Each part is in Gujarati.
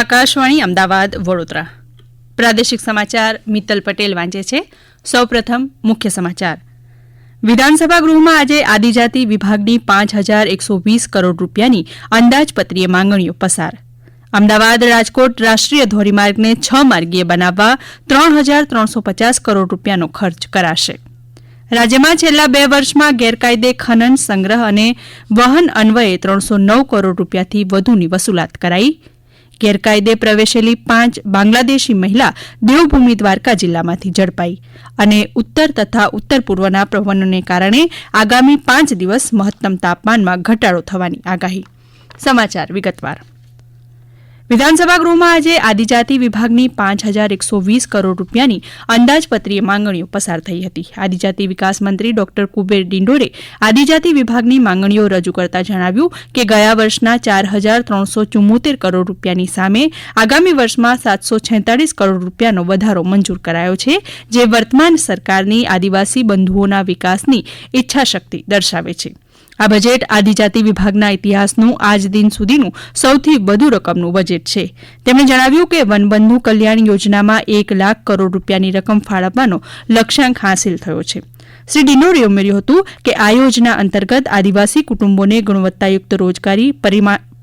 આકાશવાણી અમદાવાદ વડોદરા પ્રાદેશિક સમાચાર મિત્તલ પટેલ વાંચે છે. સૌપ્રથમ મુખ્ય સમાચાર. વિધાનસભા ગૃહમાં આજે આદિજાતિ વિભાગની 5120 કરોડ રૂપિયાની અંદાજપત્રીય માંગણીઓ પસાર. અમદાવાદ રાજકોટ રાષ્ટ્રીય ધોરીમાર્ગને 6 માર્ગીય બનાવવા 3350 કરોડ રૂપિયાનો ખર્ચ કરાશે. રાજ્યમાં છેલ્લા 2 વર્ષમાં ગેરકાયદે ખનન, સંગ્રહ અને વહન અન્વયે 309 કરોડ રૂપિયાથી વધુની વસૂલાત કરાઈ. ગેરકાયદે પ્રવેશેલી 5 બાંગ્લાદેશી મહિલા દેવભૂમિ દ્વારકા જિલ્લામાંથી ઝડપાઈ. અને ઉત્તર તથા ઉત્તર પૂર્વના પવનોને કારણે આગામી 5 દિવસ મહત્તમ તાપમાનમાં ઘટાડો થવાની આગાહી. સમાચાર વિગતવાર. વિધાનસભા ગૃહમાં આજે આદિજાતિ વિભાગની 5120 કરોડ રૂપિયાની અંદાજપત્રીય માંગણીઓ પસાર થઈ હતી. આદિજાતિ વિકાસ મંત્રી ડોક્ટર કુબેર ડિંડોરે આદિજાતિ વિભાગની માંગણીઓ રજૂ કરતા જણાવ્યું કે ગયા વર્ષના 4374 કરોડ રૂપિયાની સામે આગામી વર્ષમાં 746 કરોડ રૂપિયાનો વધારો મંજૂર કરાયો છે, જે વર્તમાન સરકારની આદિવાસી બંધુઓના વિકાસની ઇચ્છાશક્તિ દર્શાવે છે. આ બજેટ આદિજાતિ વિભાગના ઇતિહાસનું આજ દિન સુધીનું સૌથી વધુ રકમનું બજેટ છે. તેમણે જણાવ્યું કે વનબંધુ કલ્યાણ યોજનામાં 1 લાખ કરોડ રૂપિયાની રકમ ફાળવવાનો લક્ષ્યાંક હાંસિલ થયો છે. શ્રી ડિંડોરે ઉમેર્યું હતું કે આ યોજના અંતર્ગત આદિવાસી કુટુંબોને ગુણવત્તાયુક્ત રોજગારી,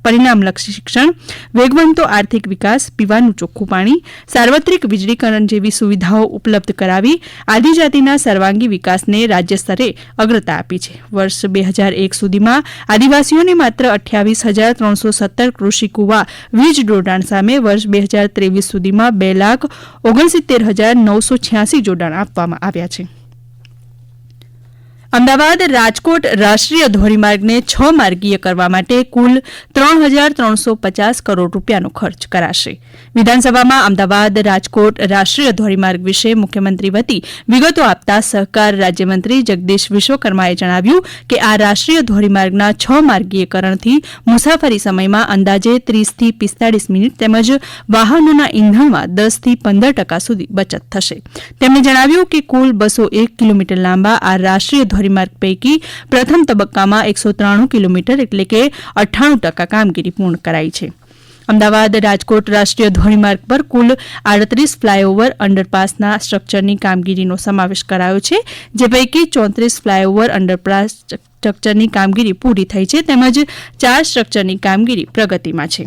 પરિણામલક્ષી શિક્ષણ, વેગવંતો આર્થિક વિકાસ, પીવાનું ચોખ્ખું પાણી, સાર્વત્રિક વીજળીકરણ જેવી સુવિધાઓ ઉપલબ્ધ કરાવી આદિજાતિના સર્વાંગી વિકાસને રાજ્ય સ્તરે અગ્રતા આપી છે. વર્ષ 2001 સુધીમાં આદિવાસીઓને માત્ર 28,317 કૃષિ કુવા વીજ જોડાણ સામે વર્ષ 2023 સુધીમાં 2,69,986 જોડાણ આપવામાં આવ્યા છે. અમદાવાદ રાજકોટ રાષ્ટ્રીય ધોરીમાર્ગને 6 માર્ગીય કરવા માટે કુલ 3350 કરોડ રૂપિયાનો ખર્ચ કરાશે. વિધાનસભામાં અમદાવાદ રાજકોટ રાષ્ટ્રીય ધોરીમાર્ગ વિશે મુખ્યમંત્રી વતી વિગતો આપતા સહકાર રાજ્યમંત્રી જગદીશ વિશ્વકર્માએ જણાવ્યું કે આ રાષ્ટ્રીય ધોરીમાર્ગના 6 માર્ગીયકરણથી મુસાફરી સમયમાં અંદાજે 30 થી 45 મિનિટ તેમજ વાહનોના ઇંધણમાં 10 થી 15% સુધી બચત થશે. તેમણે જણાવ્યું કે કુલ 201 કિલોમીટર લાંબા આ રાષ્ટ્રીય ધોરીમાર્ગ પૈકી પ્રથમ તબક્કામાં 193 કિલોમીટર એટલે કે 98% કામગીરી પૂર્ણ કરાઈ છે. અમદાવાદ રાજકોટ રાષ્ટ્રીય ધોરીમાર્ગ પર કુલ 38 ફ્લાયઓવર અંડરપાસના સ્ટ્રક્ચરની કામગીરીનો સમાવેશ કરાયો છે, જે પૈકી 34 ફ્લાયઓવર અંડરપાસ સ્ટ્રક્ચરની કામગીરી પૂરી થઈ છે તેમજ 4 સ્ટ્રક્ચરની કામગીરી પ્રગતિમાં છે.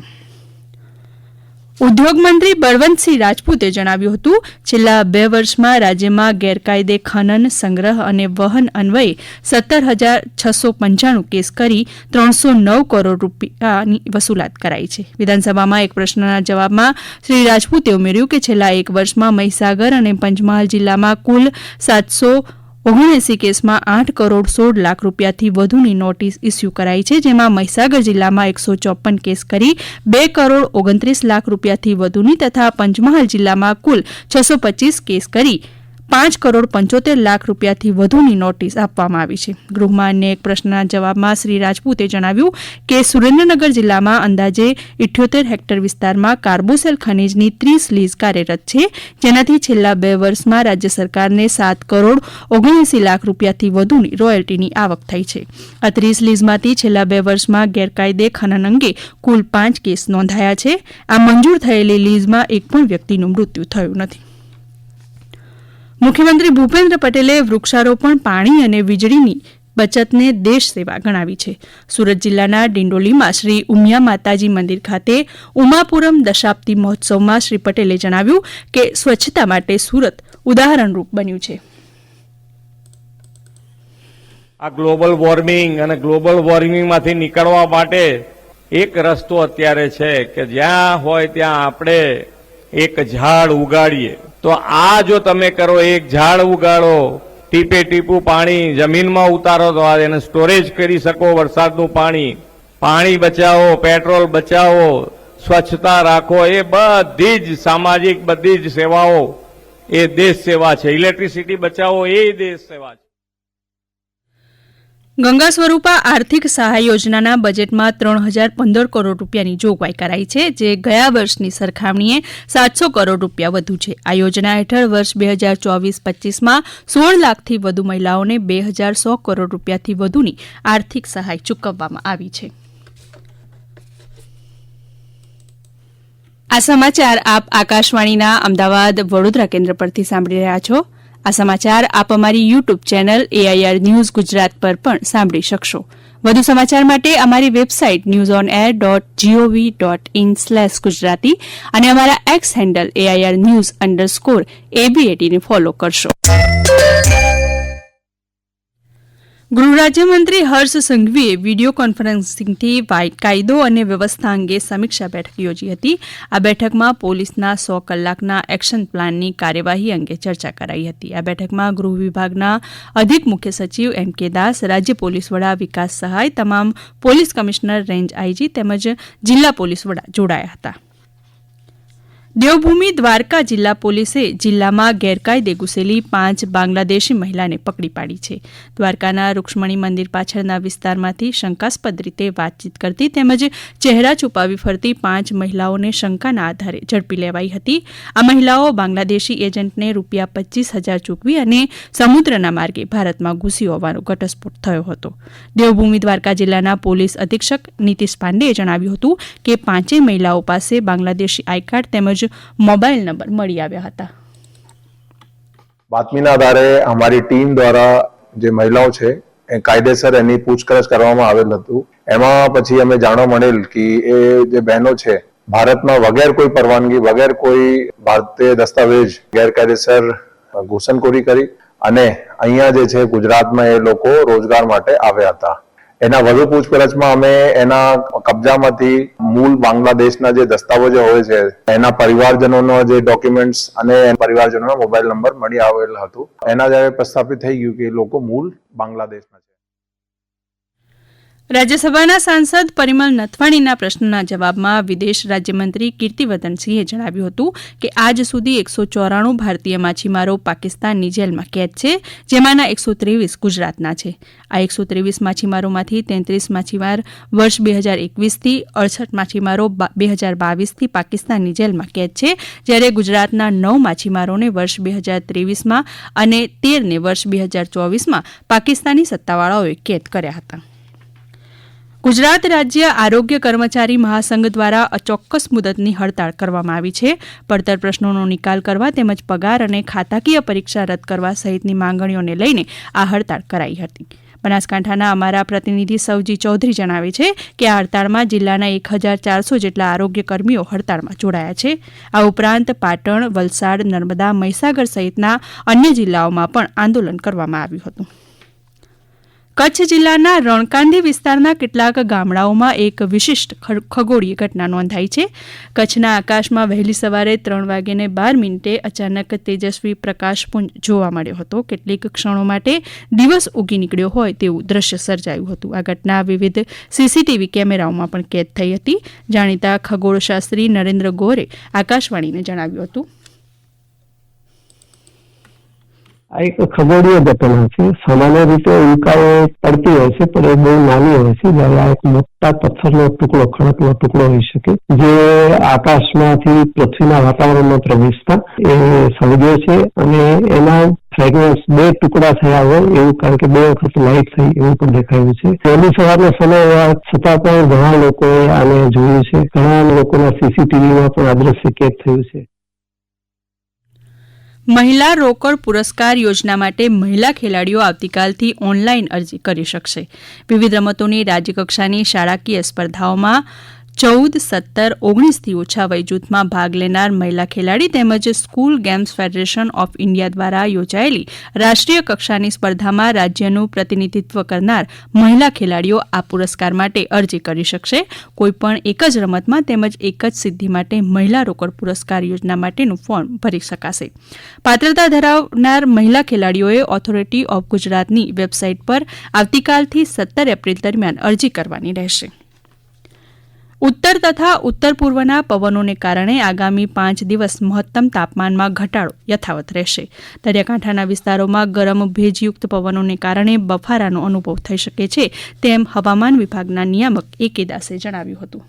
ઉદ્યોગ મંત્રી બળવંતસિંહ રાજપૂતે જણાવ્યું હતું છેલ્લા 2 વર્ષમાં રાજ્યમાં ગેરકાયદે ખનન, સંગ્રહ અને વહન અન્વયે 17,695 કેસ કરી 309 કરોડ રૂપિયાની વસૂલાત કરાઈ છે. વિધાનસભામાં એક પ્રશ્નના જવાબમાં શ્રી રાજપૂતે ઉમેર્યું કે છેલ્લા 1 વર્ષમાં મહીસાગર અને પંચમહાલ જિલ્લામાં કુલ 779 કેસમાં 8 કરોડ 16 લાખ રૂપિયાથી વધુની નોટિસ ઇસ્યુ કરાઈ છે, જેમાં મહીસાગર જિલ્લામાં 154 કેસ કરી 2 કરોડ 29 લાખ રૂપિયાથી વધુની તથા પંચમહાલ જિલ્લામાં કુલ 625 કેસ કરી 5 કરોડ 75 લાખ રૂપિયાથી વધુની નોટિસ આપવામાં આવી છે. ગૃહમાં અન્ય એક પ્રશ્નના જવાબમાં શ્રી રાજપૂતે જણાવ્યું કે સુરેન્દ્રનગર જિલ્લામાં અંદાજે 78 હેક્ટર વિસ્તારમાં કાર્બોસેલ ખનીજની 30 લીઝ કાર્યરત છે, જેનાથી છેલ્લા 2 વર્ષમાં રાજ્ય સરકારને 7 કરોડ 79 લાખ રૂપિયાથી વધુની રોયલ્ટીની આવક થઈ છે. આ 30 લીઝમાંથી છેલ્લા 2 વર્ષમાં ગેરકાયદે ખનન અંગે કુલ 5 કેસ નોંધાયા છે. આ મંજૂર થયેલી લીઝમાં એક પણ વ્યક્તિનું મૃત્યુ થયું નથી. મુખ્યમંત્રી ભૂપેન્દ્ર પટેલે વૃક્ષારોપણ, પાણી અને વીજળીની બચતને દેશ સેવા ગણાવી છે. સુરત જિલ્લાના ડિંડોલીમાં શ્રી ઉમિયા માતાજી મંદિર ખાતે ઉમાપુરમ દશાબ્દી મહોત્સવમાં શ્રી પટેલે જણાવ્યું કે સ્વચ્છતા માટે સુરત ઉદાહરણરૂપ બન્યું છે. આ ગ્લોબલ વોર્મિંગ અને ગ્લોબલ વોર્મિંગમાંથી નીકળવા માટે એક રસ્તો અત્યારે છે કે જ્યાં હોય ત્યાં આપણે એક ઝાડ ઉગાડીએ. તો આ જો તમે કરો, એક ઝાડ ઉગાડો, ટીપે ટીપું પાણી જમીનમાં ઉતારો તો એને સ્ટોરેજ કરી શકો વરસાદનું પાણી બચાવો, પેટ્રોલ બચાવો, સ્વચ્છતા રાખો, એ બધી જ સામાજિક બધી જ સેવાઓ એ દેશ સેવા છે. ઇલેક્ટ્રિસિટી બચાવો એ દેશ સેવા છે. ગંગા સ્વરૂપા આર્થિક સહાય યોજનાના બજેટમાં 3015 કરોડ રૂપિયાની જોગવાઈ કરાઈ છે, જે ગયા વર્ષની સરખામણીએ 700 કરોડ રૂપિયા વધુ છે. આ યોજના હેઠળ વર્ષ 2024-25માં 16 લાખથી વધુ મહિલાઓને 2100 કરોડ રૂપિયાથી વધુની આર્થિક સહાય ચૂકવવામાં આવી છે. આ સમાચાર આપ આકાશવાણીના અમદાવાદ વડોદરા કેન્દ્ર પરથી સાંભળી રહ્યા છો. આ સમાચાર આપ અમારી YouTube channel AIR news Gujarat પર પણ સાંભળી શકશો. વધુ સમાચાર માટે અમારી વેબસાઇટ newsonair.gov.in/gujarati અને અમારા એક્સ હેન્ડલ AIR_news_ABAT ને ફોલો કરશો. ગૃહ રાજ્યમંત્રી હર્ષ સંઘવીએ વિડીયો કોન્ફરન્સિંગથી કાયદો અને વ્યવસ્થા અંગે સમીક્ષા બેઠક યોજી હતી. આ બેઠકમાં પોલીસના 100 કલાકના એક્શન પ્લાનની કાર્યવાહી અંગે ચર્ચા કરાઈ હતી. આ બેઠકમાં ગૃહ વિભાગના અધિક મુખ્ય સચિવ MK દાસ, રાજ્ય પોલીસ વડા વિકાસ સહાય, તમામ પોલીસ કમિશનર, રેન્જ IG તેમજ જિલ્લા પોલીસ વડા જોડાયા હતા. દેવભૂમિ દ્વારકા જિલ્લા પોલીસે જિલ્લામાં ગેરકાયદે ઘૂસેલી 5 બાંગ્લાદેશી મહિલાને પકડી પાડી છે. દ્વારકાના રૂક્ષ્મણી મંદિર પાછળના વિસ્તારમાંથી શંકાસ્પદ રીતે વાતચીત કરતી તેમજ ચહેરા છુપાવી ફરતી 5 મહિલાઓને શંકાના આધારે ઝડપી લેવાઈ હતી. આ મહિલાઓ બાંગ્લાદેશી એજન્ટને ₹25,000 ચૂકવી અને સમુદ્રના માર્ગે ભારતમાં ઘૂસી હોવાનો ઘટસ્ફોટ થયો હતો. દેવભૂમિ દ્વારકા જિલ્લાના પોલીસ અધિક્ષક નીતિશ પાંડેએ જણાવ્યું હતું કે 5 મહિલાઓ પાસે બાંગ્લાદેશી આઈ કાર્ડ તેમજ મોબાઈલ નંબર મળી આવ્યા હતા. બાતમીના આધારે અમારી ટીમ દ્વારા જે મહિલાઓ છે એ કાયદેસર એની પૂછપરછ કરવામાં આવેલ હતું. એમાં પછી અમે જાણવા મળેલ કે એ જે બહેનો છે ભારતમાં વગેર કોઈ પરવાનગી, વગેર કોઈ ભારતીય દસ્તાવેજ ગેરકાયદેસર ઘૂસણખોરી કરી અને અહીંયા જે છે ગુજરાતમાં એ લોકો રોજગાર માટે આવ્યા હતા. એના વધુ પૂછપરછમાં અમે એના કબજામાંથી મૂળ બાંગ્લાદેશના જે દસ્તાવેજો હોય છે એના પરિવારજનોના જે ડોક્યુમેન્ટ્સ અને પરિવારજનોના મોબાઈલ નંબર મળી આવેલ હતું. એના જ્યારે પ્રસ્થાપિત થઈ ગયું કે એ લોકો મૂળ બાંગ્લાદેશના છે. રાજ્યસભાના સાંસદ પરિમલ નથવાણીના પ્રશ્નના જવાબમાં વિદેશ રાજ્યમંત્રી કીર્તિવર્ધનસિંહે જણાવ્યું હતું કે આજ સુધી 194 ભારતીય માછીમારો પાકિસ્તાનની જેલમાં કેદ છે, જેમાંના 123 ગુજરાતના છે. આ 123 માછીમારોમાંથી 33 માછીમાર વર્ષ 2021થી, 68 માછીમારો 2022થી પાકિસ્તાનની જેલમાં કેદ છે, જ્યારે ગુજરાતના 9 માછીમારોને વર્ષ 2023માં અને 13ને વર્ષ 2024માં પાકિસ્તાની સત્તાવાળાઓએ કેદ કર્યા હતા. ગુજરાત રાજ્ય આરોગ્ય કર્મચારી મહાસંઘ દ્વારા અચોક્કસ મુદતની હડતાળ કરવામાં આવી છે. પડતર પ્રશ્નોનો નિકાલ કરવા તેમજ પગાર અને ખાતાકીય પરીક્ષા રદ કરવા સહિતની માંગણીઓને લઈને આ હડતાળ કરાઈ હતી. બનાસકાંઠાના અમારા પ્રતિનિધિ સવજી ચૌધરી જણાવે છે કે આ હડતાળમાં જિલ્લાના 1400 જેટલા આરોગ્ય કર્મીઓ હડતાળમાં જોડાયા છે. આ ઉપરાંત પાટણ, વલસાડ, નર્મદા, મહીસાગર સહિતના અન્ય જિલ્લાઓમાં પણ આંદોલન કરવામાં આવ્યું હતું. કચ્છ જિલ્લાના રણકાંધી વિસ્તારના કેટલાક ગામડાઓમાં એક વિશિષ્ટ ખગોળીય ઘટના નોંધાઈ છે. કચ્છના આકાશમાં વહેલી સવારે 3:12 અચાનક તેજસ્વી પ્રકાશપુંજ જોવા મળ્યો હતો. કેટલીક ક્ષણો માટે દિવસ ઉગી નીકળ્યો હોય તેવું દ્રશ્ય સર્જાયું હતું. આ ઘટના વિવિધ CCTV કેમેરાઓમાં પણ કેદ થઈ હતી. જાણીતા ખગોળશાસ્ત્રી નરેન્દ્ર ગોરે આકાશવાણીને જણાવ્યું હતું. આ એક ખગોળીય ઘટના છે. સામાન્ય રીતે ઉલ્કાઓ પડતી હોય છે પણ એ બહુ નાની હોય છે. જ્યારે આ એક મોટા પથ્થરનો ટુકડો, ખડકનો ટુકડો હોઈ શકે જે આકાશમાંથી પૃથ્વીના વાતાવરણમાં પ્રવેશતા એ સળગ્યો છે અને એના ફ્રેગમેન્ટ્સ 2 ટુકડા થયા હોય એવું, કારણ કે 2 વખત લાઇટ થઈ એવું પણ દેખાયું છે. વહેલી સવારનો સમય હોવા છતાં પણ ઘણા લોકોએ આને જોયું છે. ઘણા લોકોના CCTVમાં પણ આ દ્રશ્ય કેદ થયું છે. મહિલા રોકડ પુરસ્કાર યોજના માટે મહિલા ખેલાડીઓ આવતીકાલથી ઓનલાઈન અરજી કરી શકશે. વિવિધ રમતોની રાજ્યકક્ષાની શાળાકીય સ્પર્ધાઓમાં 14, 17, 19થી ઓછા વય જૂથમાં ભાગ લેનાર મહિલા ખેલાડી તેમજ school games federation of India દ્વારા યોજાયેલી રાષ્ટ્રીય કક્ષાની સ્પર્ધામાં રાજ્યનું પ્રતિનિધિત્વ કરનાર મહિલા ખેલાડીઓ આ પુરસ્કાર માટે અરજી કરી શકશે. કોઈપણ એક જ રમતમાં તેમજ એક જ સિદ્ધિ માટે મહિલા રોકડ પુરસ્કાર યોજના માટેનું ફોર્મ ભરી શકાશે. પાત્રતા ધરાવનાર મહિલા ખેલાડીઓએ ઓથોરિટી ઓફ ગુજરાતની વેબસાઇટ પર આવતીકાલથી 17 એપ્રિલ દરમિયાન અરજી કરવાની રહેશે. ઉત્તર તથા ઉત્તર પૂર્વના પવનોને કારણે આગામી 5 દિવસ મહત્તમ તાપમાનમાં ઘટાડો યથાવત રહેશે. દરિયાકાંઠાના વિસ્તારોમાં ગરમ ભેજયુક્ત પવનોને કારણે બફારાનો અનુભવ થઈ શકે છે તેમ હવામાન વિભાગના નિયામક AK દાસે જણાવ્યું હતું.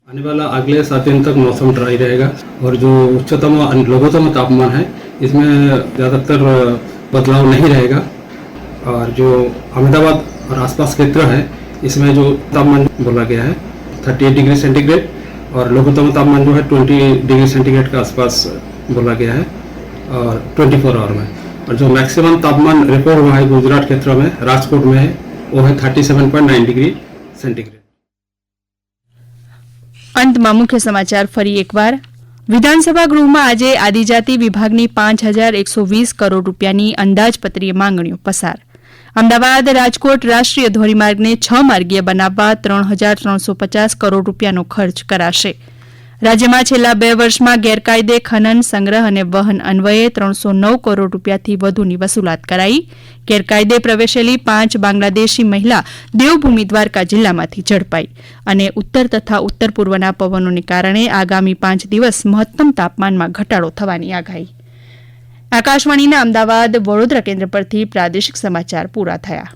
आने वाला अगले 7 दिन तक मौसम ड्राई रहेगा और जो उच्चतम और लघुतम तापमान है इसमें ज़्यादातर बदलाव नहीं रहेगा और जो अहमदाबाद और आसपास क्षेत्र है इसमें जो तापमान बोला गया है 38 डिग्री सेंटीग्रेड और लघुत्तम तापमान जो है 20 डिग्री सेंटीग्रेड के आसपास बोला गया है और 24 आवर में। और जो मैक्सिमम तापमान रिकॉर्ड हुआ है गुजरात क्षेत्र में, राजकोट में है, वो है 37.9 डिग्री सेंटीग्रेड। અંતમાં મુખ્ય સમાચાર ફરી એકવાર. વિધાનસભા ગૃહમાં આજે આદિજાતિ વિભાગની 5,120 કરોડ રૂપિયાની અંદાજપત્રીય માંગણીઓ પસાર. અમદાવાદ રાજકોટ રાષ્ટ્રીય ધોરીમાર્ગને 6 માર્ગીય બનાવવા 3,350 કરોડ રૂપિયાનો ખર્ચ કરાશે. રાજ્યમાં છેલ્લા 2 વર્ષમાં ગેરકાયદે ખનન, સંગ્રહ અને વહન અન્વયે 309 કરોડ રૂપિયાથી વધુની વસૂલાત કરાઈ. ગેરકાયદે પ્રવેશેલી 5 બાંગ્લાદેશી મહિલા દેવભૂમિ દ્વારકા જિલ્લામાંથી ઝડપાઈ. અને ઉત્તર તથા ઉત્તર પૂર્વના પવનોને કારણે આગામી 5 દિવસ મહત્તમ તાપમાનમાં ઘટાડો થવાની આગાહી. આકાશવાણીના અમદાવાદ વડોદરા કેન્દ્ર પરથી પ્રાદેશિક સમાચાર પૂરા થયા.